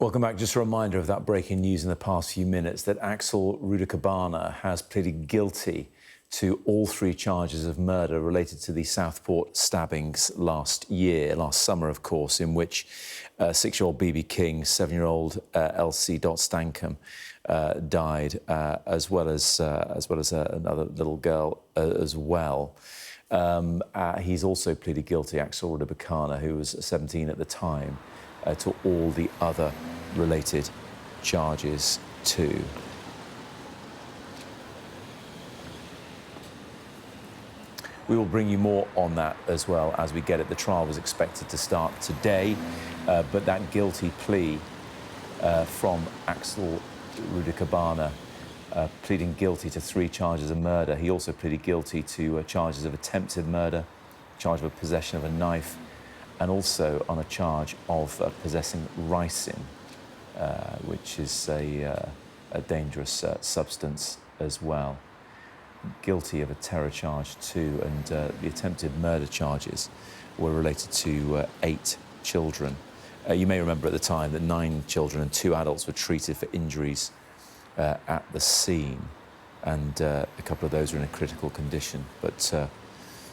Welcome back. Just a reminder of that breaking news in the past few minutes that Axel Rudakubana has pleaded guilty to all 3 charges of murder related to the Southport stabbings last summer, of course, in which 6-year-old Bebe King, 7-year-old Elsie Dot Stancombe died, as well as another little girl as well. He's also pleaded guilty, Axel Rudakubana, who was 17 at the time, to all the other related charges too. We will bring you more on that as well as we get it. The trial was expected to start today, but that guilty plea from Axel Rudakubana, pleading guilty to 3 charges of murder. He also pleaded guilty to charges of attempted murder, charge of possession of a knife, and also on a charge of possessing ricin, which is a dangerous substance as well. Guilty of a terror charge too, and the attempted murder charges were related to 8 children. You may remember at the time that 9 children and 2 adults were treated for injuries at the scene, and a couple of those are in a critical condition, but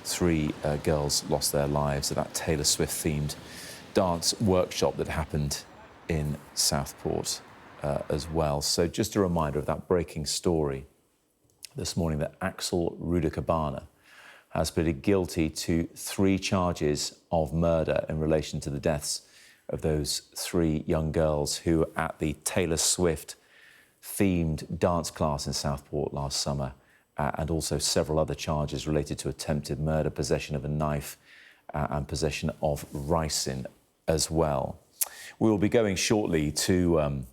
3 girls lost their lives at that Taylor Swift-themed dance workshop that happened in Southport as well. So just a reminder of that breaking story this morning that Axel Rudakubana has pleaded guilty to 3 charges of murder in relation to the deaths of those 3 young girls who were at the Taylor Swift-themed dance class in Southport last summer, and also several other charges related to attempted murder, possession of a knife, and possession of ricin as well. We will be going shortly to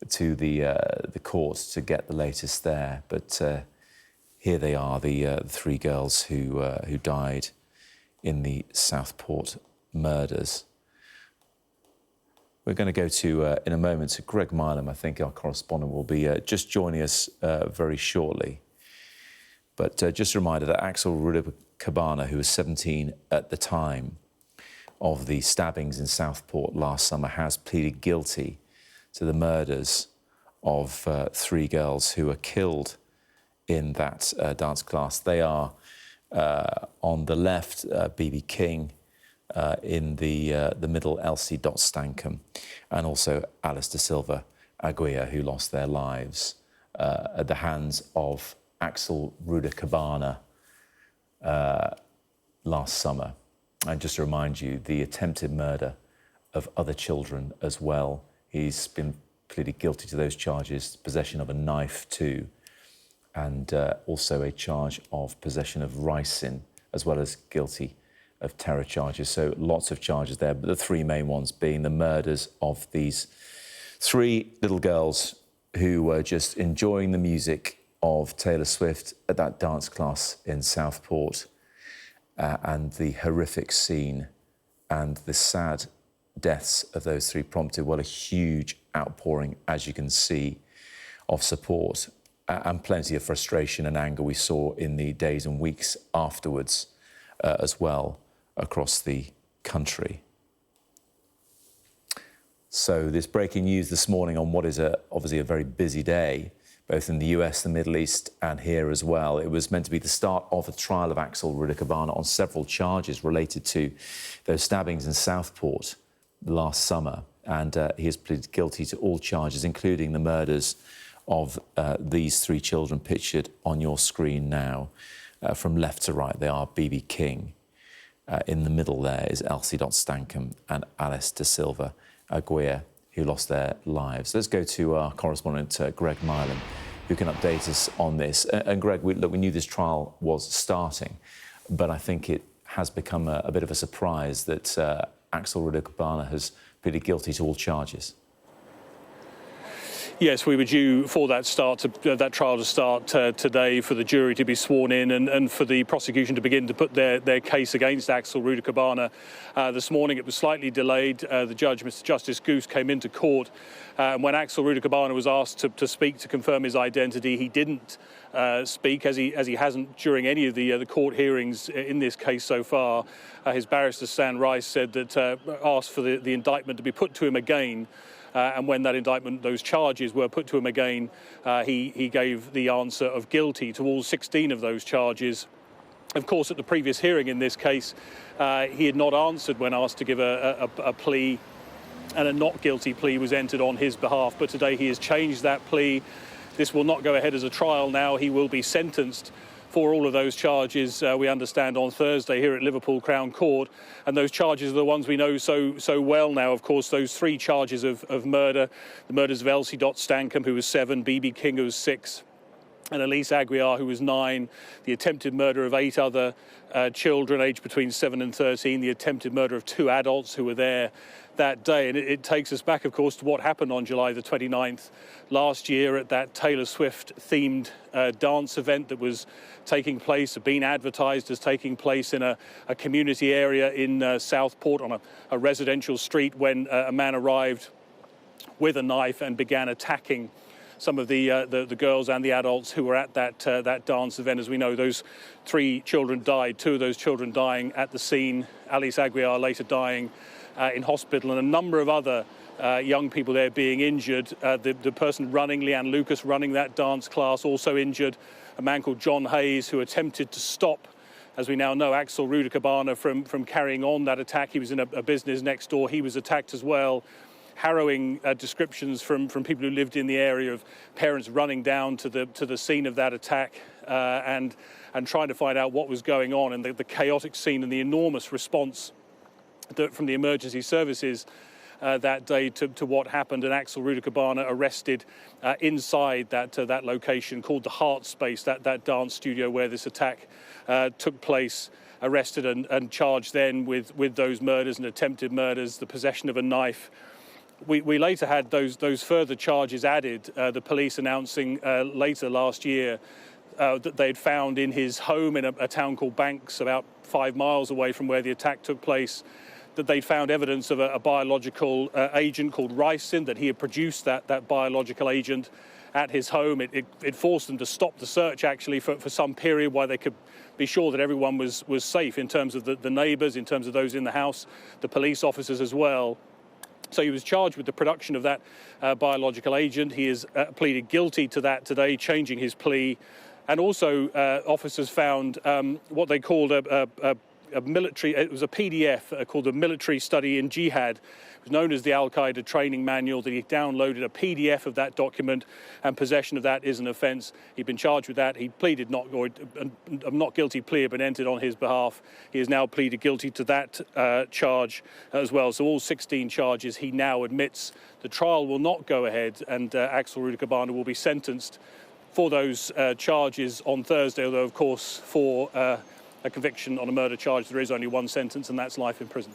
the court to get the latest there, but here they are, the 3 girls who died in the Southport murders. We're going to go to, in a moment, to Greg Milam. I think our correspondent will be just joining us very shortly. But just a reminder that Axel Rudakubana, who was 17 at the time of the stabbings in Southport last summer, has pleaded guilty to the murders of 3 girls who were killed in that dance class. They are on the left, Bebe King, in the middle, Elsie Dot Stancombe, and also Silva Aguiar, who lost their lives at the hands of Axel Rudakubana last summer. And just to remind you, the attempted murder of other children as well. He's been pleaded guilty to those charges, possession of a knife too, and also a charge of possession of ricin, as well as guilty of terror charges. So lots of charges there, but the 3 main ones being the murders of these 3 little girls who were just enjoying the music of Taylor Swift at that dance class in Southport, and the horrific scene and the sad deaths of those 3 prompted, well, a huge outpouring, as you can see, of support and plenty of frustration and anger we saw in the days and weeks afterwards as well across the country. So this breaking news this morning on what is obviously a very busy day, both in the US, the Middle East, and here as well. It was meant to be the start of a trial of Axel Rudakubana on several charges related to those stabbings in Southport last summer. And he has pleaded guilty to all charges, including the murders of these 3 children pictured on your screen now. From left to right, they are Bebe King. In the middle there is Elsie Dot Stancombe and Silva Aguiar, who lost their lives. Let's go to our correspondent, Greg Milam, who can update us on this. And Greg, we knew this trial was starting, but I think it has become a bit of a surprise that Axel Rudakubana has pleaded guilty to all charges. Yes, we were due for that trial to start today, for the jury to be sworn in and for the prosecution to begin to put their case against Axel Rudakubana. This morning it was slightly delayed. The judge, Mr. Justice Goose, came into court. When Axel Rudakubana was asked to speak to confirm his identity, he didn't speak, as he hasn't during any of the court hearings in this case so far. His barrister, Stan Rice, said that asked for the indictment to be put to him again And when that indictment, those charges were put to him again, he gave the answer of guilty to all 16 of those charges. Of course, at the previous hearing in this case, he had not answered when asked to give a plea, and a not guilty plea was entered on his behalf. But today he has changed that plea. This will not go ahead as a trial now. He will be sentenced for all of those charges, we understand, on Thursday here at Liverpool Crown Court. And those charges are the ones we know so well now. Of course, those 3 charges of murder, the murders of Elsie Dot Stancombe, who was 7, Bebe King, who was 6, and Elsie Aguiar, who was 9, the attempted murder of 8 other children aged between 7 and 13, the attempted murder of 2 adults who were there that day. And it takes us back, of course, to what happened on July the 29th last year at that Taylor Swift-themed dance event that was taking place, being advertised as taking place in a community area in Southport on a residential street, when a man arrived with a knife and began attacking some of the girls and the adults who were at that dance event. As we know, those 3 children died, 2 of those children dying at the scene, Elsie Aguiar later dying in hospital, and a number of other young people there being injured. The person running, Leanne Lucas, running that dance class, also injured. A man called John Hayes, who attempted to stop, as we now know, Axel Rudakubana from carrying on that attack. He was in a business next door. He was attacked as well. Harrowing descriptions from people who lived in the area of parents running down to the scene of that attack and trying to find out what was going on, and the chaotic scene and the enormous response from the emergency services that day to what happened. And Axel Rudakubana arrested inside that location called the Heart Space, that dance studio where this attack took place, arrested and charged then with those murders and attempted murders, the possession of a knife. We later had those further charges added, the police announcing later last year that they'd found in his home in a town called Banks, about 5 miles away from where the attack took place, that they'd found evidence of a biological agent called ricin, that he had produced that biological agent at his home. It forced them to stop the search, actually, for some period while they could be sure that everyone was safe in terms of the neighbours, in terms of those in the house, the police officers as well. So he was charged with the production of that biological agent. He has pleaded guilty to that today, changing his plea. And also officers found what they called a military, it was a PDF called the Military Study in Jihad. It was known as the Al-Qaeda training manual, that he downloaded a PDF of that document, and possession of that is an offence. He'd been charged with that. He pleaded not guilty plea had been entered on his behalf. He has now pleaded guilty to that charge as well. So all 16 charges he now admits. The trial will not go ahead, and Axel Rudakubana will be sentenced for those charges on Thursday, although, of course, for a conviction on a murder charge, there is only one sentence, and that's life in prison.